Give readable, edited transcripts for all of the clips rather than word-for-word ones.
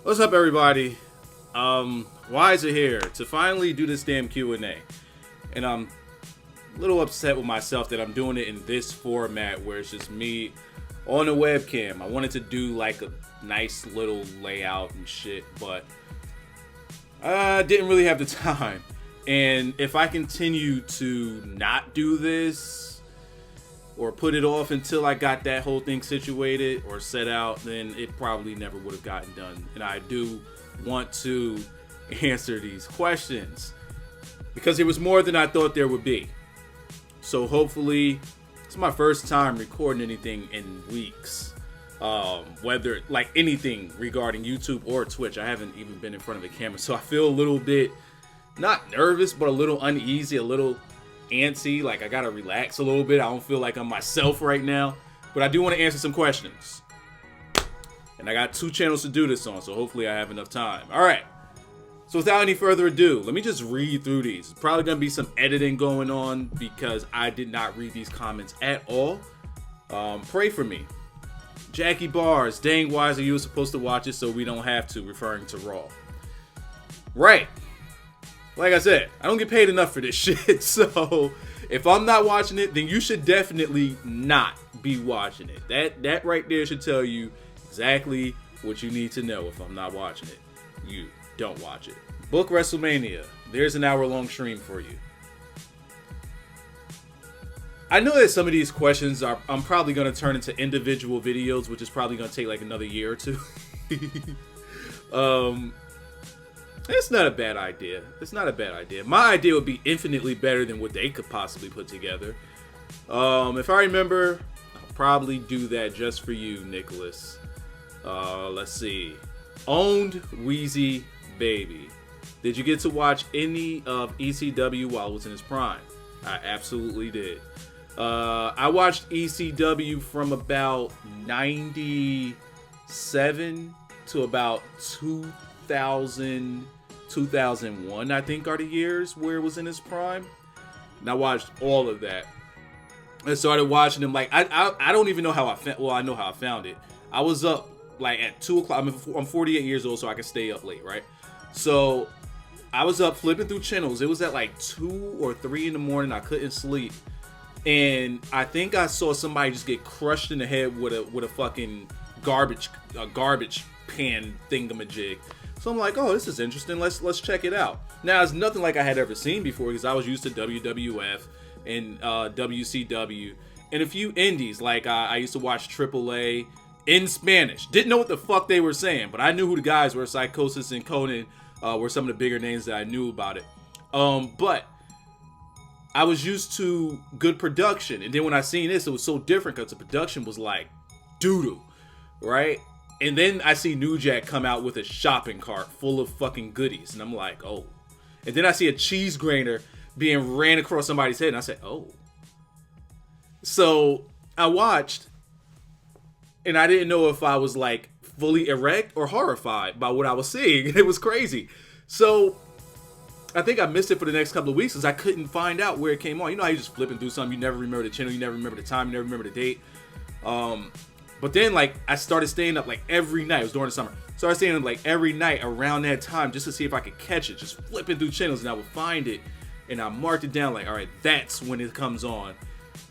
What's up, everybody? Wyzatv here to finally do this damn Q&A. And I'm a little upset with myself that I'm doing it in this format where it's just me on the webcam. I wanted to do like a nice little layout and shit, but I didn't really have the time. And if I continue to not do this or put it off until I got that whole thing situated or set out, then it probably never would have gotten done. And I do want to answer these questions because it was more than I thought there would be. So hopefully, it's my first time recording anything in weeks. Whether like anything regarding YouTube or Twitch, I haven't even been in front of a camera. So I feel a little bit, not nervous, but a little uneasy, a little antsy, like I gotta relax a little bit. I don't feel like I'm myself right now, but I do want to answer some questions, and I got 2 channels to do this on, so hopefully I have enough time. All right, so without any further ado, let me just read through these. It's probably gonna be some editing going on because I did not read these comments at all. Pray for me. Jackie Bars, dang, Wyzatv, you were supposed to watch it so we don't have to, referring to Raw. Right. Like I said, I don't get paid enough for this shit, so if I'm not watching it, then you should definitely not be watching it. That right there should tell you exactly what you need to know. If I'm not watching it, you don't watch it. Book Wrestlemania. There's an hour-long stream for you. I know that some of these questions I'm probably going to turn into individual videos, which is probably going to take like another year or two. It's not a bad idea. It's not a bad idea. My idea would be infinitely better than what they could possibly put together. If I remember, I'll probably do that just for you, Nicholas. Let's see. Owned Wheezy Baby. Did you get to watch any of ECW while it was in its prime? I absolutely did. I watched ECW from about 97 to about 2001, I think, are the years where it was in its prime. And I watched all of that. I started watching them like I don't even know how I found. Well, I know how I found it. I was up like at 2 o'clock. I'm 48 years old, so I can stay up late, right? So I was up flipping through channels. It was at like 2 or 3 in the morning. I couldn't sleep, and I think I saw somebody just get crushed in the head with a fucking garbage pan thingamajig. So I'm like, oh, this is interesting. Let's check it out. Now, it's nothing like I had ever seen before because I was used to WWF and WCW and a few indies. Like I used to watch AAA in Spanish. Didn't know what the fuck they were saying, but I knew who the guys were. Psychosis and Conan were some of the bigger names that I knew about it. But I was used to good production, and then when I seen this, it was so different because the production was like doo-doo, right? And then I see New Jack come out with a shopping cart full of fucking goodies. And I'm like, oh. And then I see a cheese grater being ran across somebody's head. And I said, oh. So I watched. And I didn't know if I was like fully erect or horrified by what I was seeing. It was crazy. So I think I missed it for the next couple of weeks because I couldn't find out where it came on. You know how you just flipping through something. You never remember the channel. You never remember the time. You never remember the date. But then, like, I started staying up, like, every night. It was during the summer. So I staying up, like, every night around that time just to see if I could catch it. Just flipping through channels, and I would find it. And I marked it down, like, all right, that's when it comes on.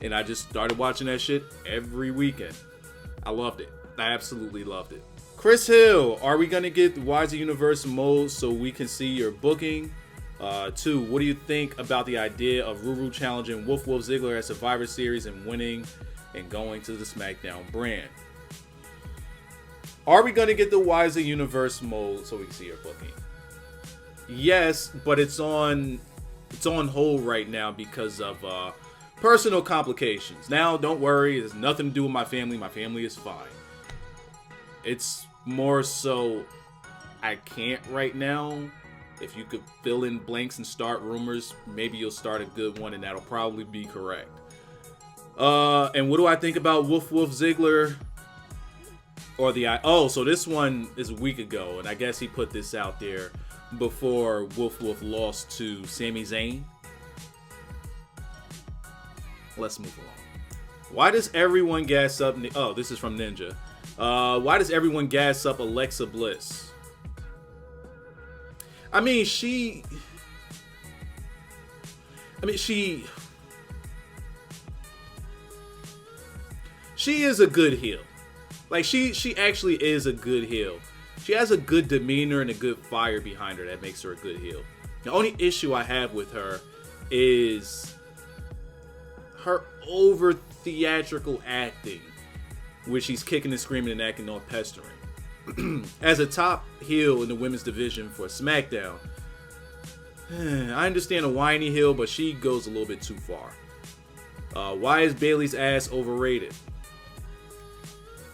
And I just started watching that shit every weekend. I loved it. I absolutely loved it. Chris Hill, are we going to get the Wyzatv Universe mode so we can see your booking? 2, what do you think about the idea of Ruru challenging Wolf Ziggler at Survivor Series and winning and going to the SmackDown brand? Are we going to get the Wyzatv Universe mode so we can see your booking? Yes, but it's on hold right now because of personal complications. Now, don't worry, it has nothing to do with my family. My family is fine. It's more so I can't right now. If you could fill in blanks and start rumors, maybe you'll start a good one, and that'll probably be correct. And what do I think about Wolf Ziggler? Or so this one is a week ago, and I guess he put this out there before Wolf lost to Sami Zayn. Let's move along. Why does everyone gas up? Oh, this is from Ninja. Why does everyone gas up Alexa Bliss? I mean, she is a good heel. Like, she actually is a good heel. She has a good demeanor and a good fire behind her that makes her a good heel. The only issue I have with her is her over theatrical acting, where she's kicking and screaming and acting all pestering. As a top heel in the women's division for SmackDown, I understand a whiny heel, but she goes a little bit too far. Why is Bayley's ass overrated?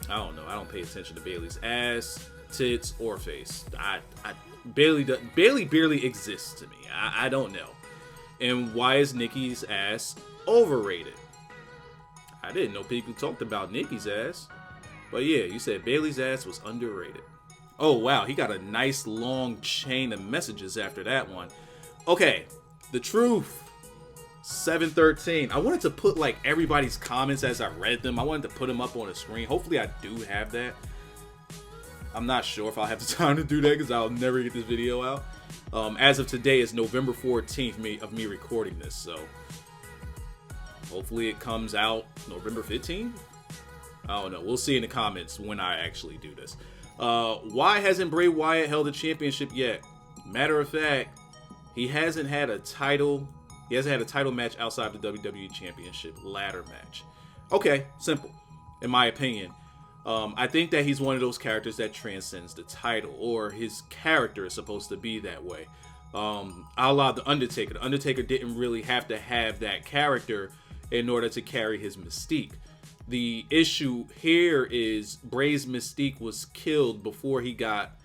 I don't know. I don't pay attention to Bayley's ass, tits, or face. Bayley barely exists to me. I don't know. And why is Nikki's ass overrated? I didn't know people talked about Nikki's ass. But yeah, you said Bayley's ass was underrated. Oh, wow. He got a nice long chain of messages after that one. Okay. The truth. 713. I wanted to put like everybody's comments as I read them. I wanted to put them up on the screen. Hopefully I do have that. I'm not sure if I'll have the time to do that because I'll never get this video out. As of today, it's November 14th of me recording this. So hopefully it comes out November 15th. I don't know. We'll see in the comments when I actually do this. Why hasn't Bray Wyatt held a championship yet? Matter of fact, he hasn't had a title. He hasn't had a title match outside the WWE Championship ladder match. Okay, simple. In my opinion, I think that he's one of those characters that transcends the title, or his character is supposed to be that way. A la the Undertaker. The Undertaker didn't really have to have that character in order to carry his mystique. The issue here is Bray's mystique was killed before he got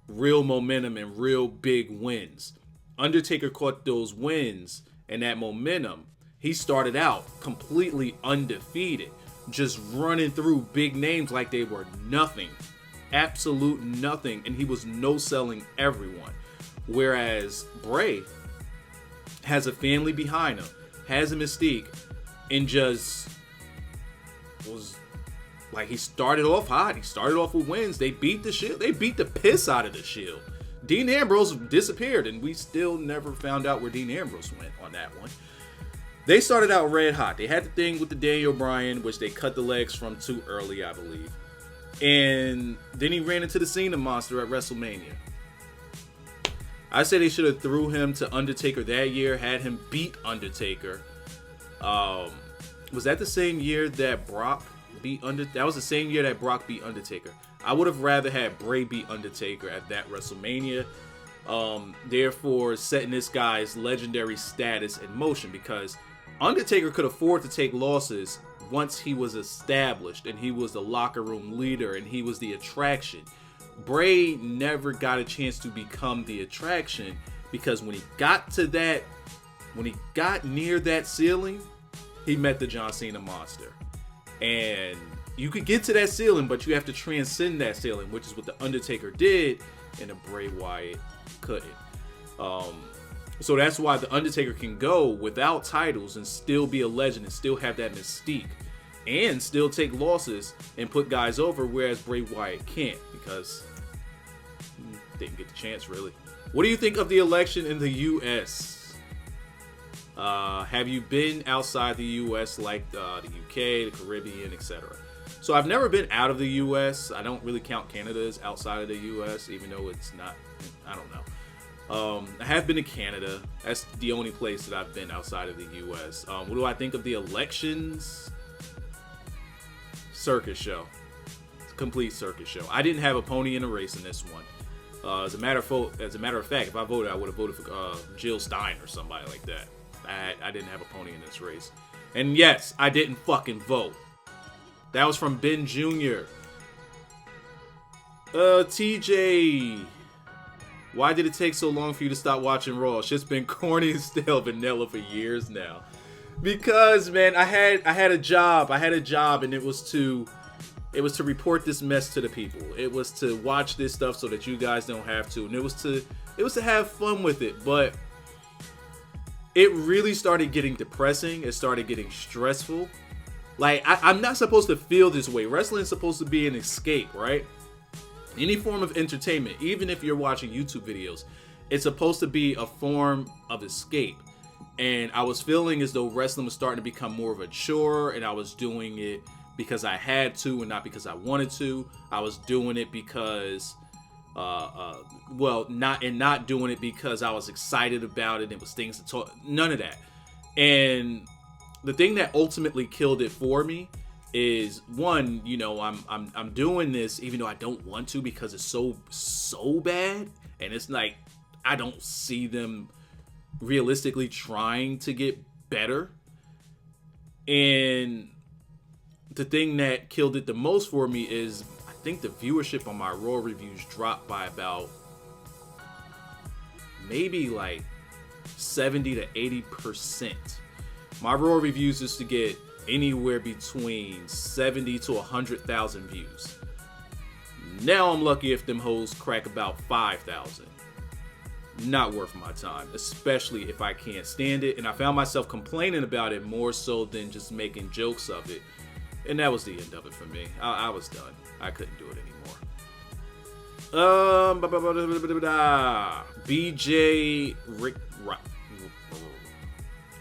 real momentum and real big wins. Undertaker caught those wins and that momentum. He started out completely undefeated, just running through big names like they were nothing, absolute nothing, and he was no-selling everyone. Whereas Bray has a family behind him, has a mystique, and just was like, he started off hot. He started off with wins. They beat the Shield. They beat the piss out of the Shield. Dean Ambrose disappeared, and we still never found out where Dean Ambrose went on that one. They started out red hot. They had the thing with the Daniel Bryan, which they cut the legs from too early, I believe. And then he ran into the Cena monster at WrestleMania. I say they should have threw him to Undertaker that year, had him beat Undertaker. Was that the same year that Brock beat Undertaker? That was the same year that Brock beat Undertaker. I would have rather had Bray beat Undertaker at that WrestleMania. Therefore, setting this guy's legendary status in motion, because Undertaker could afford to take losses once he was established and he was the locker room leader and he was the attraction. Bray never got a chance to become the attraction, because when he got near that ceiling, he met the John Cena monster. And you could get to that ceiling, but you have to transcend that ceiling, which is what the Undertaker did, and the Bray Wyatt couldn't. So that's why the Undertaker can go without titles and still be a legend and still have that mystique and still take losses and put guys over, whereas Bray Wyatt can't, because he didn't get the chance, really. What do you think of the election in the U.S.? Have you been outside the U.S. like the UK, the Caribbean, etc.? So I've never been out of the U.S. I don't really count Canada as outside of the U.S., even though it's not, I don't know. I have been to Canada. That's the only place that I've been outside of the U.S. What do I think of the elections? Circus show. Complete circus show. I didn't have a pony in a race in this one. As a matter of fact, if I voted, I would have voted for Jill Stein or somebody like that. I didn't have a pony in this race. And yes, I didn't fucking vote. That was from Ben Jr. TJ, why did it take so long for you to stop watching Raw? Shit's been corny and stale vanilla for years now. Because, man, I had a job. And it was to report this mess to the people. It was to watch this stuff so that you guys don't have to. And it was to have fun with it. But it really started getting depressing. It started getting stressful. Like, I'm not supposed to feel this way. Wrestling is supposed to be an escape, right? Any form of entertainment, even if you're watching YouTube videos, it's supposed to be a form of escape. And I was feeling as though wrestling was starting to become more of a chore, and I was doing it because I had to and not because I wanted to. I was doing it because, not doing it because I was excited about it. It was things to talk. None of that. And the thing that ultimately killed it for me is, one, you know, I'm doing this even though I don't want to because it's so bad, and it's like I don't see them realistically trying to get better. And the thing that killed it the most for me is I think the viewership on my Raw reviews dropped by about maybe like 70 to 80%. My Raw reviews used to get anywhere between 70 to 100,000 views. Now I'm lucky if them hoes crack about 5,000. Not worth my time, especially if I can't stand it. And I found myself complaining about it more so than just making jokes of it. And that was the end of it for me. I was done. I couldn't do it anymore. BJ Rick.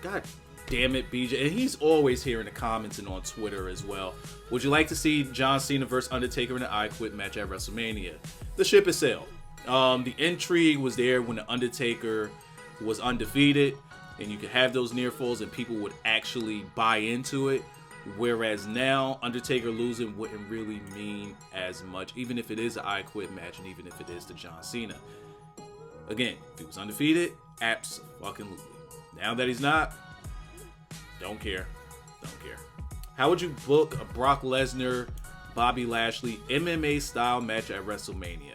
God damn it, BJ. And he's always here in the comments and on Twitter as well. Would you like to see John Cena versus Undertaker in an I Quit match at WrestleMania? The ship has sailed. The intrigue was there when the Undertaker was undefeated, and you could have those near falls and people would actually buy into it. Whereas now, Undertaker losing wouldn't really mean as much, even if it is an I Quit match and even if it is to John Cena. Again, if he was undefeated, absolutely. Now that he's not, don't care. Don't care. How would you book a Brock Lesnar, Bobby Lashley MMA style match at WrestleMania?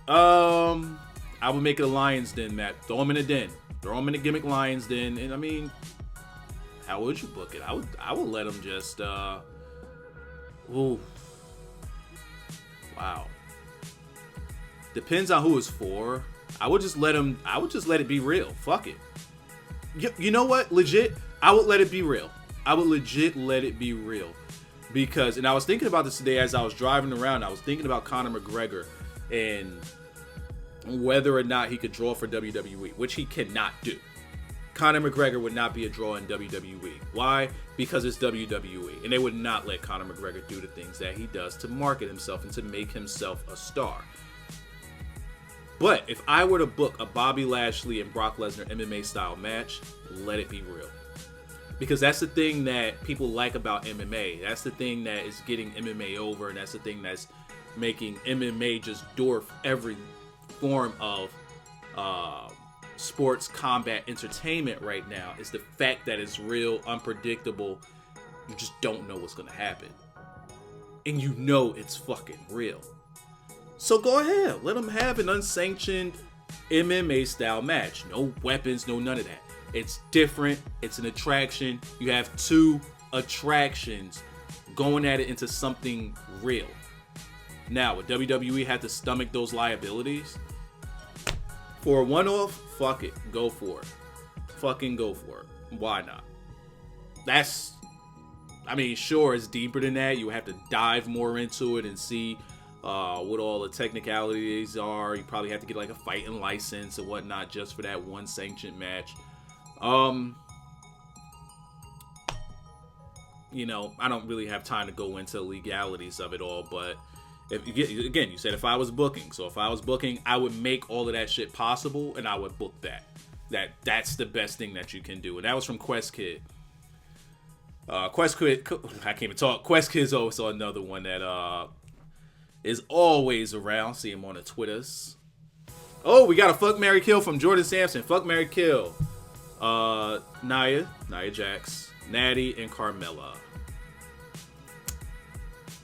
I would make it a Lions Den match. Throw him in a den. Throw him in a gimmick Lions Den. And I mean, how would you book it? I would let him just ooh. Wow. Depends on who it's for. I would just let it be real. Fuck it. You know what? Legit, I would let it be real. I would legit let it be real. Because, and I was thinking about this today as I was driving around. I was thinking about Conor McGregor and whether or not he could draw for WWE, which he cannot do. Conor McGregor would not be a draw in WWE. Why? Because it's WWE. And they would not let Conor McGregor do the things that he does to market himself and to make himself a star. But if I were to book a Bobby Lashley and Brock Lesnar MMA style match, let it be real. Because that's the thing that people like about MMA. That's the thing that is getting MMA over, and that's the thing that's making MMA just dwarf every form of sports combat entertainment right now, is the fact that it's real, unpredictable. You just don't know what's going to happen. And you know it's fucking real. So go ahead. Let them have an unsanctioned MMA style match. No weapons, no none of that. It's different. It's an attraction. You have two attractions going at it into something real. Now, would WWE have to stomach those liabilities? For a one-off, fuck it. Go for it. Fucking go for it. Why not? Sure, it's deeper than that. You have to dive more into it and see what all the technicalities are. You probably have to get like a fighting license and whatnot just for that one sanctioned match. I don't really have time to go into legalities of it all, but you said if I was booking. So if I was booking, I would make all of that shit possible, and I would book that. That's the best thing that you can do. And that was from Quest Kid. I can't even talk. Quest Kid is also another one that is always around. See him on the Twitters. Oh, we got a fuck, marry, kill from Jordan Sampson. Fuck, marry, Kill. Nia Jax, Natty, and Carmella.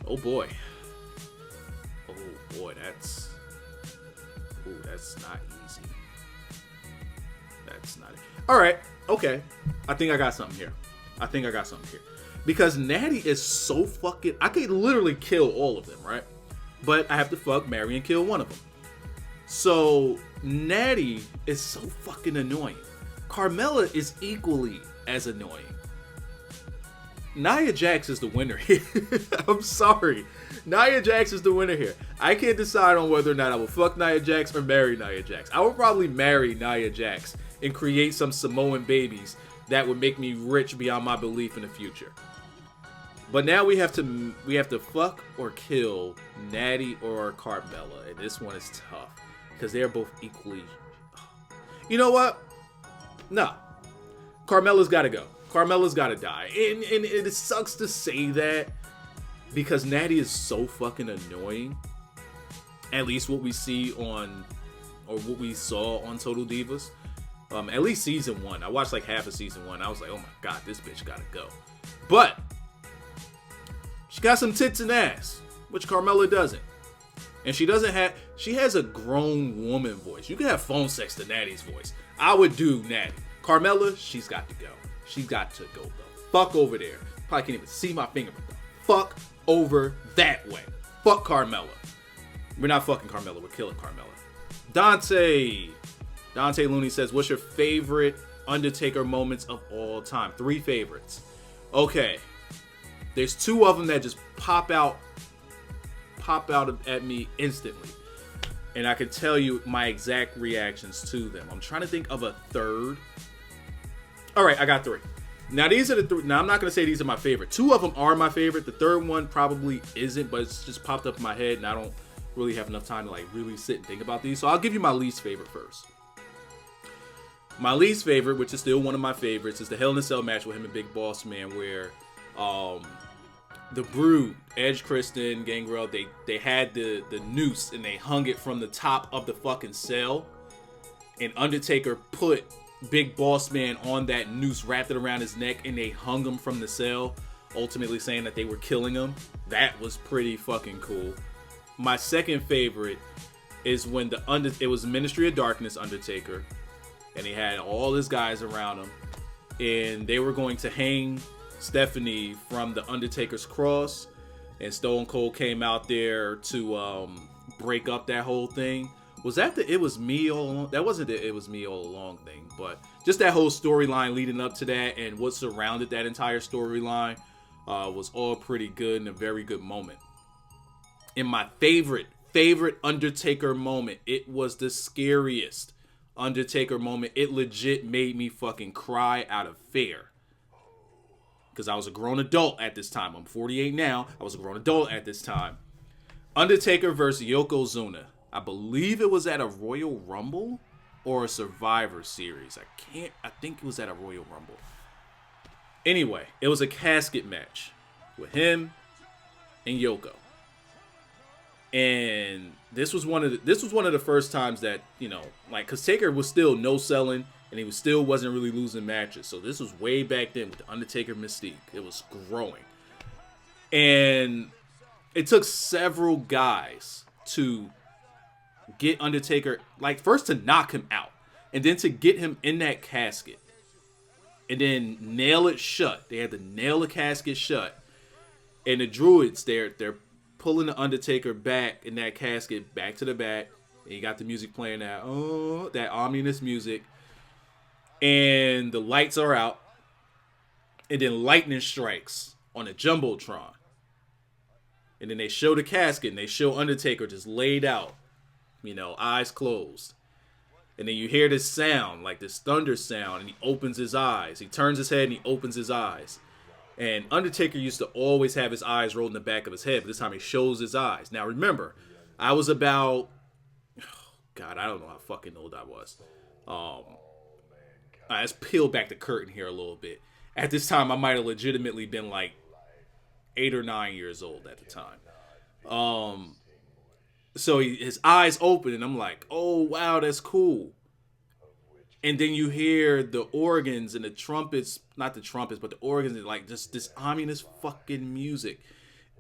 Oh boy, that's not easy. That's not it. All right, okay. I think I got something here. Because Natty is so fucking. I could literally kill all of them, right? But I have to fuck, marry, and kill one of them. So Natty is so fucking annoying. Carmella is equally as annoying. Nia Jax is the winner here. I'm sorry. Nia Jax is the winner here. I can't decide on whether or not I will fuck Nia Jax or marry Nia Jax. I would probably marry Nia Jax and create some Samoan babies that would make me rich beyond my belief in the future. But now we have to fuck or kill Natty or Carmella, and this one is tough because they're both equally. You know what? No, Carmella's got to go. Carmella's got to die, and it sucks to say that because Natty is so fucking annoying. At least what we see on, or what we saw on Total Divas. At least season 1. I watched like half of season 1. I was like, oh my god, this bitch gotta go. But she got some tits and ass, which Carmella doesn't. And she has a grown woman voice. You can have phone sex to Natty's voice. I would do Natty. Carmella, she's got to go. She's got to go the fuck over there. Probably can't even see my finger, but the fuck over that way. Fuck Carmella. We're not fucking Carmella. We're killing Carmella. Dante Looney says, what's your favorite Undertaker moments of all time? 3 favorites. Okay. There's 2 of them that just pop out at me instantly. And I can tell you my exact reactions to them. I'm trying to think of a third. All right, I got 3. Now, these are the 3. Now, I'm not going to say these are my favorite. 2 of them are my favorite. The third one probably isn't, but it's just popped up in my head, and I don't really have enough time to like really sit and think about these. So I'll give you my least favorite first. My least favorite, which is still one of my favorites, is the Hell in a Cell match with him and Big Boss Man, where the Brood, Edge, Christian, Gangrel, they had the noose and they hung it from the top of the fucking cell, and Undertaker put Big Boss Man on that noose, wrapped it around his neck, and they hung him from the cell, ultimately saying that they were killing him. That was pretty fucking cool. My second favorite is when it was Ministry of Darkness Undertaker, and he had all his guys around him, and they were going to hang Stephanie from the Undertaker's cross, and Stone Cold came out there to break up that whole thing. Was that the It Was Me All Along? That wasn't the It Was Me All Along thing, but just that whole storyline leading up to that and what surrounded that entire storyline was all pretty good and a very good moment. And my favorite Undertaker moment, it was the scariest Undertaker moment. It legit made me fucking cry out of fear. Because I was a grown adult at this time. I'm 48 now. I was a grown adult at this time. Undertaker versus Yokozuna. I believe it was at a Royal Rumble or a Survivor Series. I think it was at a Royal Rumble. Anyway, it was a casket match with him and Yoko. And this was one of the first times that, you know, like, because Taker was still no selling and he wasn't really losing matches. So this was way back then with the Undertaker mystique. It was growing. And it took several guys to get Undertaker, like, first to knock him out and then to get him in that casket and then nail it shut. They had to nail the casket shut. And the Druids, they're pulling the Undertaker back in that casket, back to the back. And you got the music playing, that ominous music. And the lights are out. And then lightning strikes on a Jumbotron. And then they show the casket and they show Undertaker just laid out, you know, eyes closed. And then you hear this sound, like this thunder sound, and he opens his eyes. He turns his head and he opens his eyes. And Undertaker used to always have his eyes rolled in the back of his head, but this time he shows his eyes. Now remember, I was about, God, I don't know how fucking old I was. Let's peel back the curtain here a little bit. At this time, I might have legitimately been like 8 or 9 years old at the time. So his eyes open, and I'm like, oh, wow, that's cool. And then you hear the organs and the trumpets, not the trumpets, but the organs, and like just this ominous fucking music.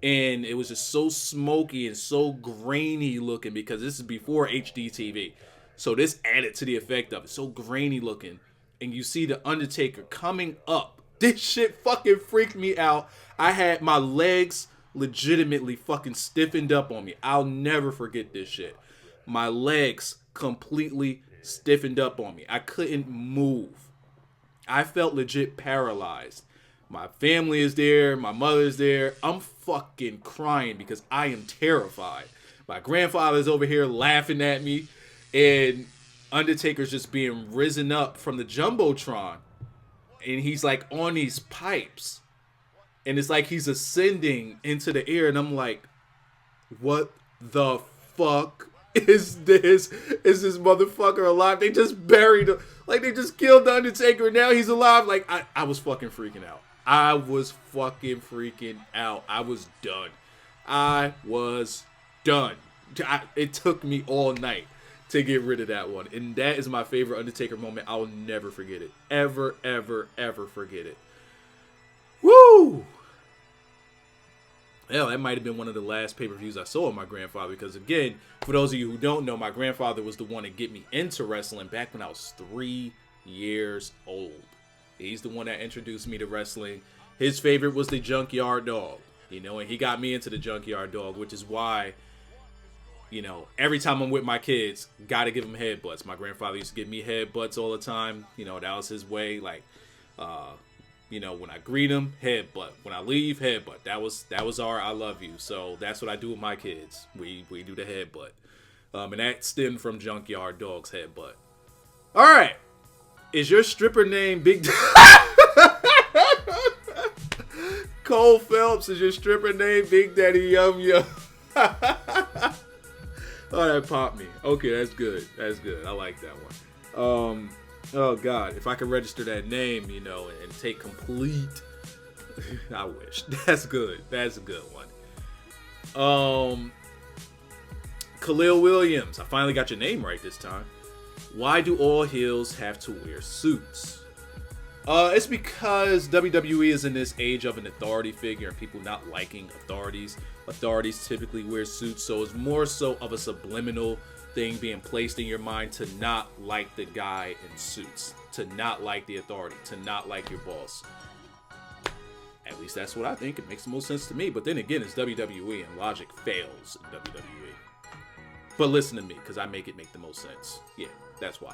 And it was just so smoky and so grainy looking because this is before HD TV. So this added to the effect of it. So grainy looking. And you see the Undertaker coming up. This shit fucking freaked me out. I had my legs legitimately fucking stiffened up on me. I'll never forget this shit. My legs completely stiffened up on me. I couldn't move. I felt legit paralyzed My family is there. My mother's there. I'm fucking crying because I am terrified. My grandfather's over here laughing at me. And Undertaker's just being risen up from the Jumbotron. And he's like on these pipes. And it's like he's ascending into the air. And I'm like, what the fuck is this? Is this motherfucker alive? They just buried him. Like, they just killed the Undertaker and now he's alive. Like, I was fucking freaking out. I was fucking freaking out. I was done. I was done. It took me all night to get rid of that one. And that is my favorite Undertaker moment. I'll never forget it. Ever, ever, ever forget it. Woo! Hell, that might have been one of the last pay-per-views I saw of my grandfather. Because, again, for those of you who don't know, my grandfather was the one to get me into wrestling back when I was 3 years old. He's the one that introduced me to wrestling. His favorite was the Junkyard Dog. You know, and he got me into the Junkyard Dog, which is why, you know, every time I'm with my kids, gotta give them headbutts. My grandfather used to give me headbutts all the time. You know, that was his way. Like, you know, when I greet him, headbutt. When I leave, headbutt. That was our I love you. So that's what I do with my kids. We do the headbutt. And that stemmed from Junkyard Dog's headbutt. All right. Is your stripper name Big Cole Phelps? Is your stripper name Big Daddy Yum Yum? Oh, that popped me. Okay, that's good. That's good. I like that one. Oh God, if I could register that name, you know, and take complete. I wish. That's good. That's a good one. Khalil Williams. I finally got your name right this time. Why do all heels have to wear suits? It's because WWE is in this age of an authority figure and people not liking authorities. Authorities typically wear suits, so it's more so of a subliminal thing being placed in your mind to not like the guy in suits, to not like the authority, to not like your boss. At least that's what I think. It makes the most sense to me. But then again, it's WWE and logic fails in WWE. But listen to me, because I make it make the most sense. Yeah, that's why.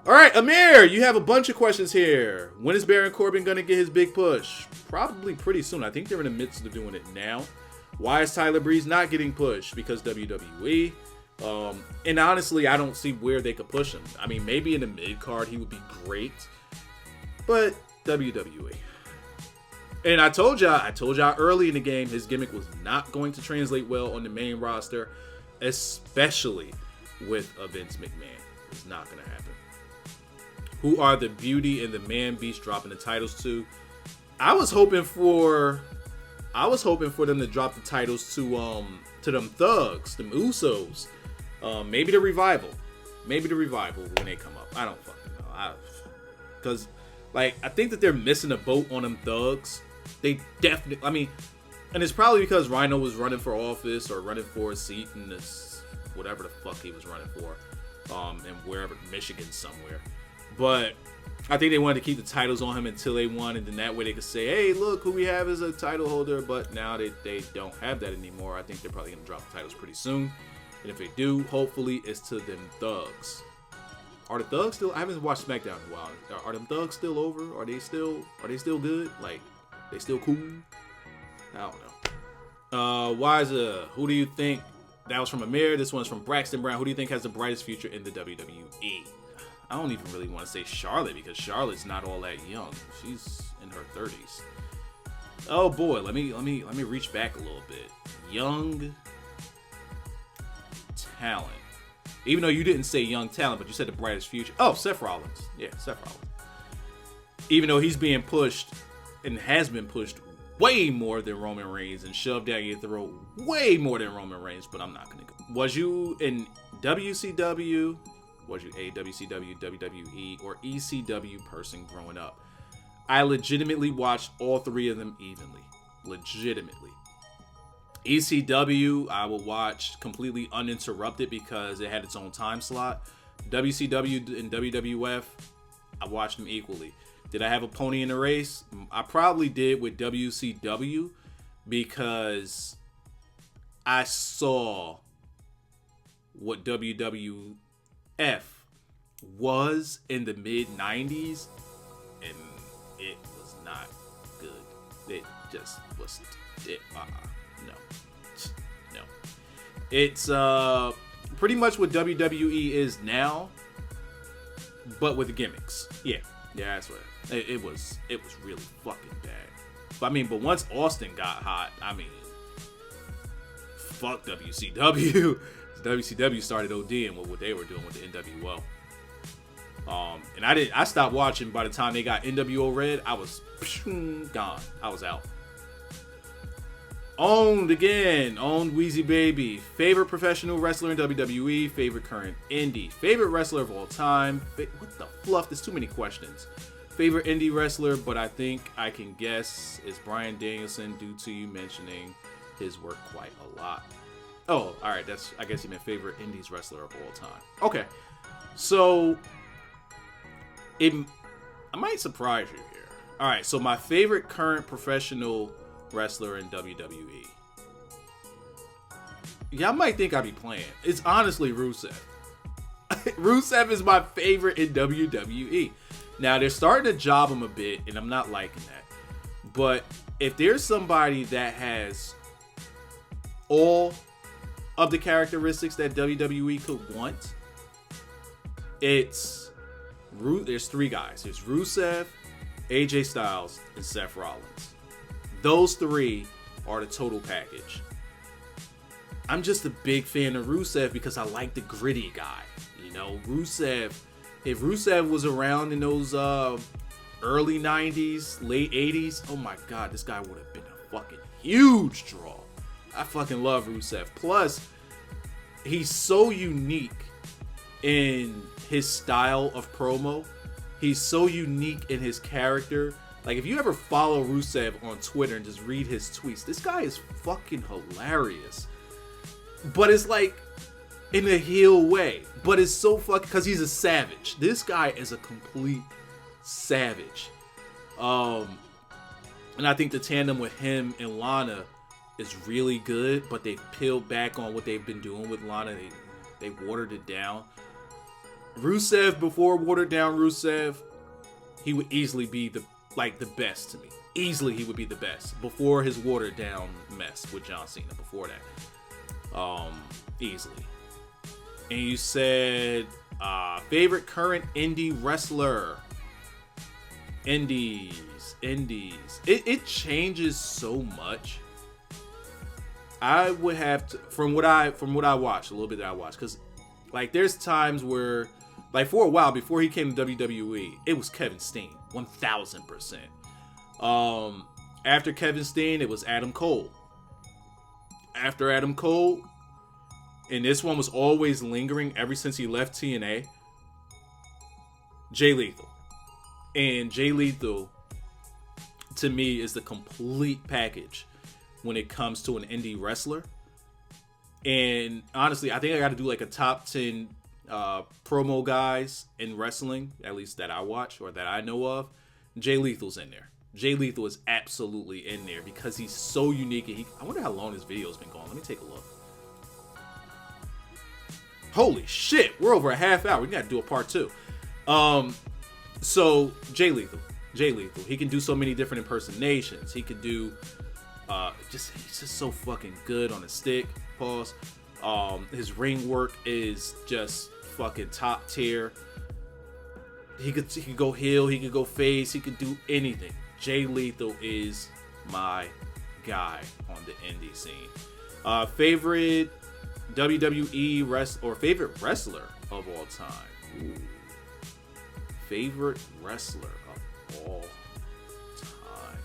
All right, Amir, you have a bunch of questions here. When is Baron Corbin going to get his big push? Probably pretty soon. I think they're in the midst of doing it now. Why is Tyler Breeze not getting pushed? Because WWE. And honestly, I don't see where they could push him. I mean, maybe in the mid-card he would be great. But WWE. And I told y'all early in the game, his gimmick was not going to translate well on the main roster. Especially with a Vince McMahon. It's not going to happen. Who are the Beauty and the Man Beast dropping the titles to? I was hoping for them to drop the titles to them Thugs, them Usos. Maybe the Revival. Maybe the Revival when they come up. I don't fucking know. Because, like, I think that they're missing a boat on them Thugs. They definitely, I mean, and it's probably because Rhino was running for office or running for a seat in this, whatever the fuck he was running for, in wherever, Michigan somewhere. But I think they wanted to keep the titles on him until they won, and then that way they could say, hey, look who we have as a title holder. But now they don't have that anymore. I think they're probably going to drop the titles pretty soon. And if they do, hopefully it's to them Thugs. Are the Thugs still? I haven't watched SmackDown in a while. Are them Thugs still over? Are they still good? Like, they still cool? I don't know. Wyzatv, who do you think? That was from Amir. This one's from Braxton Brown. Who do you think has the brightest future in the WWE? I don't even really want to say Charlotte because Charlotte's not all that young. She's in her 30s. Oh boy, let me reach back a little bit. Young talent. Even though you didn't say young talent, but you said the brightest future. Oh, Seth Rollins. Yeah, Seth Rollins. Even though he's being pushed and has been pushed way more than Roman Reigns and shoved down your throat way more than Roman Reigns, but I'm not going to go. Was you in WCW? Was you a WCW, WWE, or ECW person growing up? I legitimately watched all three of them evenly. Legitimately. ECW, I will watch completely uninterrupted because it had its own time slot. WCW and WWF, I watched them equally. Did I have a pony in the race? I probably did with WCW because I saw what WWF was in the mid-90s, and it was not It just was no. No. It's pretty much what WWE is now, but with gimmicks. Yeah, that's what it was. It was really fucking bad. But I mean, but once Austin got hot, I mean, fuck WCW. WCW started ODing with what they were doing with the NWO. And I stopped watching by the time they got NWO Red. I was gone. I was out. Owned Weezy Baby. Favorite professional wrestler in WWE. Favorite current indie. Favorite wrestler of all time. What the fluff? There's too many questions. Favorite indie wrestler, but I think I can guess is Bryan Danielson due to you mentioning his work quite a lot. Oh, all right. I guess he meant favorite indies wrestler of all time. Okay, so I might surprise you here. All right, so my favorite current professional wrestler in WWE. Y'all might think I be playing. It's honestly Rusev. Rusev is my favorite in WWE. Now, they're starting to job him a bit, and I'm not liking that. But if there's somebody that has all of the characteristics that WWE could want, there's three guys. There's Rusev, AJ Styles, and Seth Rollins. Those three are the total package. I'm just a big fan of Rusev because I like the gritty guy. You know, Rusev, if Rusev was around in those early 90s, late 80s, oh my God, this guy would have been a fucking huge draw. I fucking love Rusev. Plus, he's so unique in his style of promo. He's so unique in his character. Like, if you ever follow Rusev on Twitter and just read his tweets, this guy is fucking hilarious. But it's like in a heel way. But it's so fucking, because he's a savage. This guy is a complete savage. And I think the tandem with him and Lana is really good, but they've peeled back on what they've been doing with Lana. They watered it down. Rusev, before watered down Rusev, he would easily be the best to me. Easily he would be the best before his watered down mess with John Cena. Before that, easily. And you said favorite current indie wrestler. Indies. It changes so much. I would have to, from what I watched, a little bit that I watched, because like there's times where, like, for a while before he came to WWE, it was Kevin Steen, 1000%. After Kevin Steen, it was Adam Cole. After Adam Cole, and this one was always lingering ever since he left TNA, Jay Lethal. And Jay Lethal, to me, is the complete package when it comes to an indie wrestler. And honestly, I think I got to do like a top 10 promo guys in wrestling, at least that I watch or that I know of. Jay Lethal's in there. Jay Lethal is absolutely in there because he's so unique. And I wonder how long this video's been going. Let me take a look. Holy shit, we're over a half hour. We got to do a part 2. So Jay Lethal, he can do so many different impersonations. He could do he's just so fucking good on a stick. Pause. His ring work is just fucking top tier. He could go heel, he could go face, he could do anything. Jay Lethal is my guy on the indie scene. Favorite WWE favorite wrestler of all time. Ooh. Favorite wrestler of all time.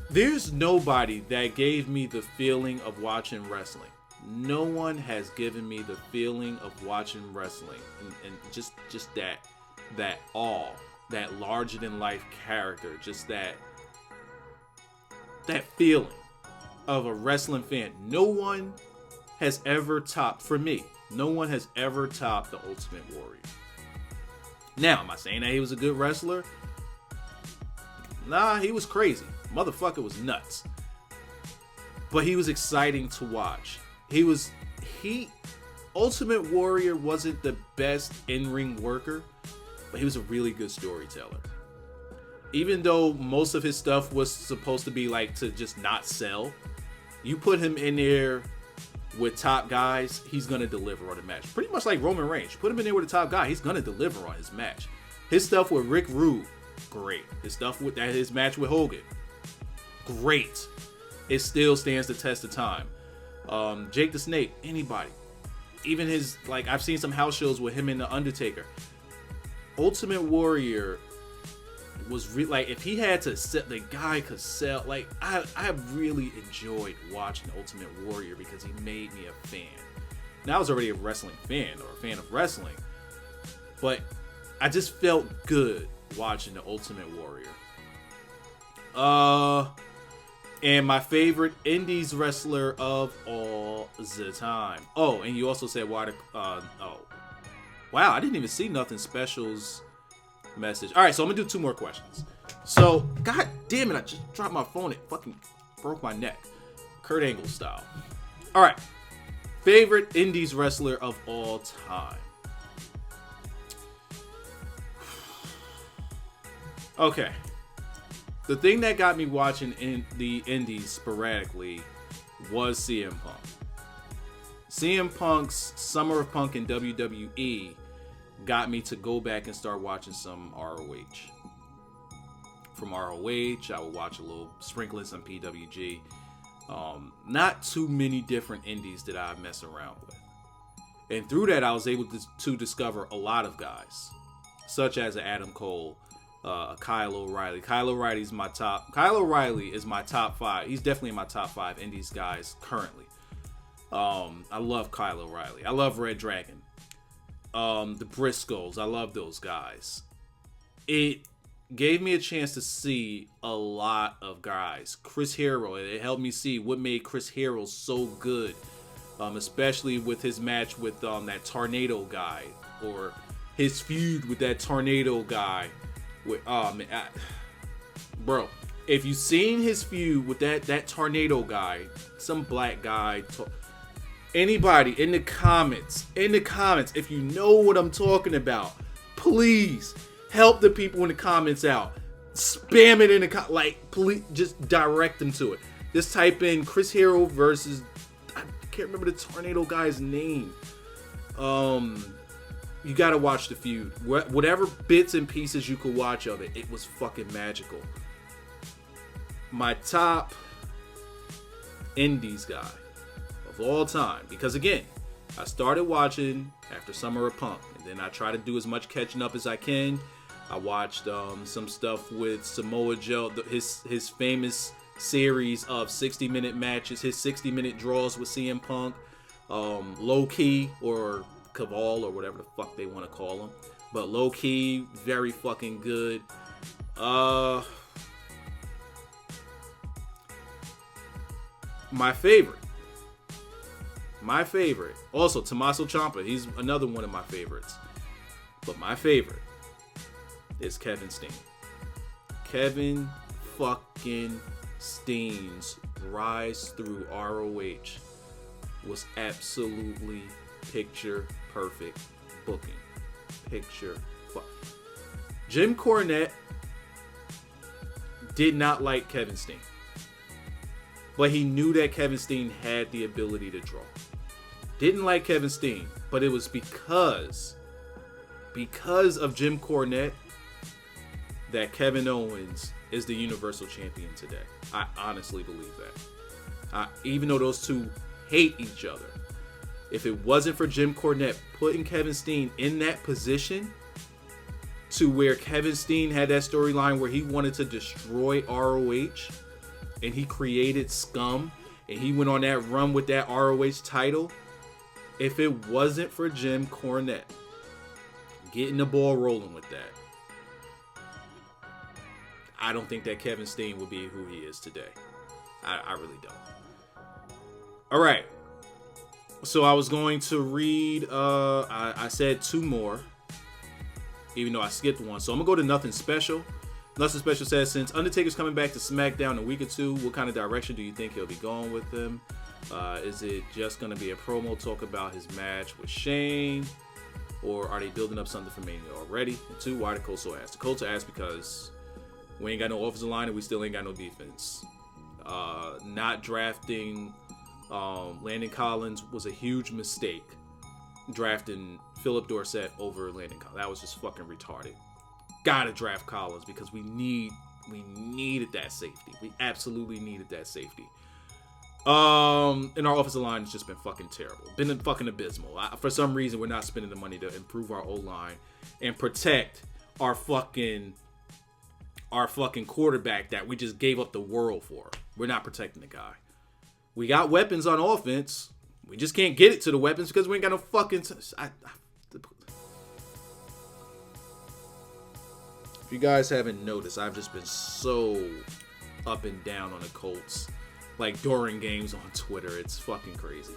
There's nobody that gave me the feeling of watching wrestling. No one has given me the feeling of watching wrestling, and just that awe, that larger than life character, just that feeling of a wrestling fan. No one has ever topped, for me, no one has ever topped the Ultimate Warrior. Now, am I saying that he was a good wrestler? Nah, he was crazy. Motherfucker was nuts. But he was exciting to watch. Ultimate Warrior wasn't the best in-ring worker, but he was a really good storyteller. even though most of his stuff was supposed to be like to just not sell, you put him in there with top guys, he's going to deliver on the match. Pretty much like Roman Reigns. Put him in there with a top guy, he's going to deliver on his match. His stuff with Rick Rude, great. His stuff with his match with Hogan, great. It still stands the test of time. Jake the Snake, anybody. Even his, like, I've seen some house shows with him and the Undertaker. Ultimate Warrior was like, if he had to sell, the guy could sell. Like, I really enjoyed watching Ultimate Warrior because he made me a fan. Now I was already a wrestling fan, or a fan of wrestling, but I just felt good watching the Ultimate Warrior. And my favorite Indies wrestler of all the time. Oh, and you also said why the wow, I didn't even see Nothing Special's message. All right, so I'm gonna do 2 more questions. So, god damn it, I just dropped my phone. It fucking broke my neck, Kurt Angle style. All right, favorite Indies wrestler of all time. Okay, the thing that got me watching in the Indies sporadically was CM Punk. CM Punk's Summer of Punk in WWE got me to go back and start watching some ROH. From ROH, I would watch a little sprinkling some PWG. Not too many different indies that I mess around with. And through that, I was able to discover a lot of guys, such as Adam Cole, Kyle O'Reilly. Kyle O'Reilly is my top 5. He's definitely in my top 5 indies guys currently. I love Kyle O'Reilly. I love Red Dragon. The Briscoes. I love those guys. It gave me a chance to see a lot of guys. Chris Hero. It helped me see what made Chris Hero so good. Especially with his match with that Tornado guy. Or his feud with that Tornado guy. Bro, if you've seen his feud with that Tornado guy, some black guy, anybody in the comments, if you know what I'm talking about, please help the people in the comments out. Spam it in the please just direct them to it. Just type in Chris Hero versus, I can't remember the Tornado guy's name. You gotta watch the feud. Whatever bits and pieces you could watch of it, it was fucking magical. My top indies guy of all time, because again, I started watching after Summer of Punk, and then I try to do as much catching up as I can. I watched some stuff with Samoa Joe, his famous series of 60-minute matches, his 60-minute draws with CM Punk, Low Key or Caval or whatever the fuck they want to call him, but Low Key, very fucking good. My favorite, also Tommaso Ciampa. He's another one of my favorites, but my favorite is Kevin Steen. Kevin fucking Steen's rise through ROH was absolutely picture perfect booking. Jim Cornette did not like Kevin Steen, but he knew that Kevin Steen had the ability to draw. Didn't like Kevin Steen, but it was because of Jim Cornette that Kevin Owens is the Universal Champion today. I honestly believe that. Even though those two hate each other, if it wasn't for Jim Cornette putting Kevin Steen in that position to where Kevin Steen had that storyline where he wanted to destroy ROH and he created Scum and he went on that run with that ROH title, if it wasn't for Jim Cornette getting the ball rolling with that, I don't think that Kevin Steen would be who he is today. I really don't. All right. So I was going to read, I said 2 more, even though I skipped one. So I'm going to go to Nothing Special. Nothing Special says, since Undertaker's coming back to SmackDown in a week or 2, what kind of direction do you think he'll be going with them? Is it just going to be a promo talk about his match with Shane? Or are they building up something for Mania already? And 2, why the Coastal asked? The Coastal asked because We ain't got no offensive line, and we still ain't got no defense. Not drafting Landon Collins was a huge mistake. Drafting Philip Dorsett over Landon Collins. That was just fucking retarded. Gotta draft Collins because we needed that safety. We absolutely needed that safety. And our offensive line has just been fucking terrible. Been fucking abysmal. For some reason, we're not spending the money to improve our O-line and protect our fucking quarterback that we just gave up the world for. We're not protecting the guy. We got weapons on offense. We just can't get it to the weapons because we ain't got no fucking... If you guys haven't noticed, I've just been so up and down on the Colts. Like, during games on Twitter. It's fucking crazy.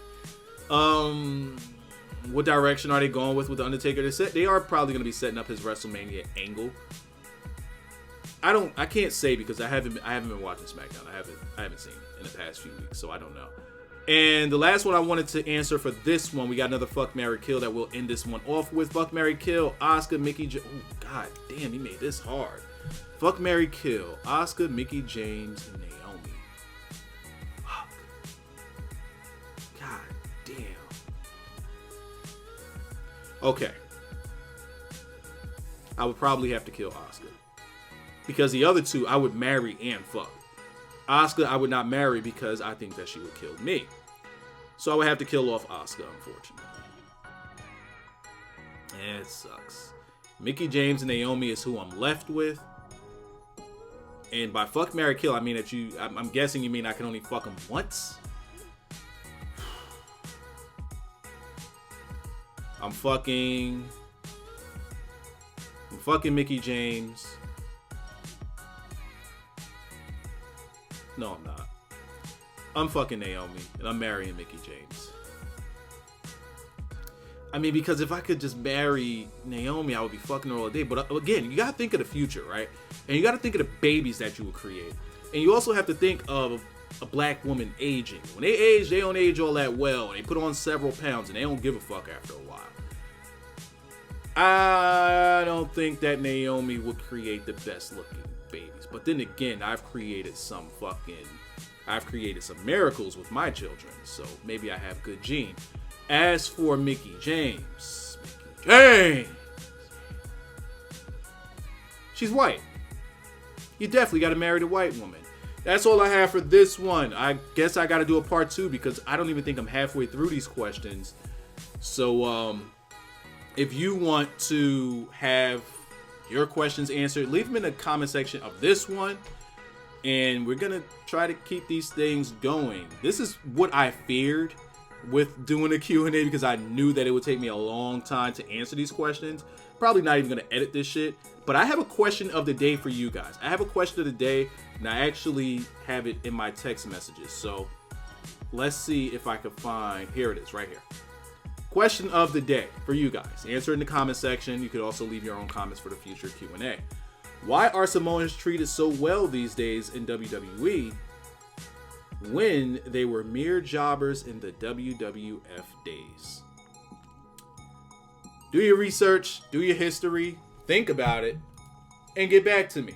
What direction are they going with the Undertaker? They are probably going to be setting up his Wrestlemania Angle. I can't say because I haven't been watching SmackDown. I haven't seen it in the past few weeks, so I don't know. And the last one I wanted to answer for this one, we got another Fuck, Marry, Kill that we'll end this one off with. Fuck, Marry, Kill, Asuka, Mickie James. Oh, god damn, he made this hard. Fuck, Marry, Kill, Asuka, Mickie James, and Naomi. Fuck. God damn. Okay. I would probably have to kill Asuka. Because the other two, I would marry and fuck. Asuka, I would not marry because I think that she would kill me. So I would have to kill off Asuka, unfortunately. It sucks. Mickie James and Naomi is who I'm left with. And by fuck, marry, kill, I mean that I'm guessing you mean I can only fuck them once? I'm fucking Mickie James. No, I'm not. I'm fucking Naomi, and I'm marrying Mickie James. I mean, because if I could just marry Naomi, I would be fucking her all day. But again, you gotta think of the future, right? And you gotta think of the babies that you would create. And you also have to think of a black woman aging. When they age, they don't age all that well. And they put on several pounds, and they don't give a fuck after a while. I don't think that Naomi would create the best looking babies. But then again, I've created some miracles with my children. So maybe I have good genes. As for Mickie James, she's white. You definitely got to marry the white woman. That's all I have for this one. I guess I got to do a part 2 because I don't even think I'm halfway through these questions. So, if you want to have your questions answered, leave them in the comment section of this one. And we're going to try to keep these things going. This is what I feared with doing a Q&A because I knew that it would take me a long time to answer these questions. Probably not even going to edit this shit. But I have a question of the day for you guys. I have a question of the day, and I actually have it in my text messages. So let's see if I can find... Here it is, right here. Question of the day for you guys. Answer in the comment section. You could also leave your own comments for the future Q&A. Why are Samoans treated so well these days in WWE when they were mere jobbers in the WWF days? Do your research, do your history, think about it, and get back to me.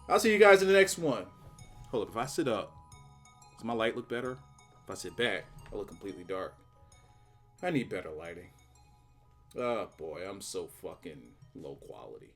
I'll see you guys in the next one. Hold up, if I sit up, does my light look better? If I sit back, I look completely dark. I need better lighting. Oh boy, I'm so fucking low quality.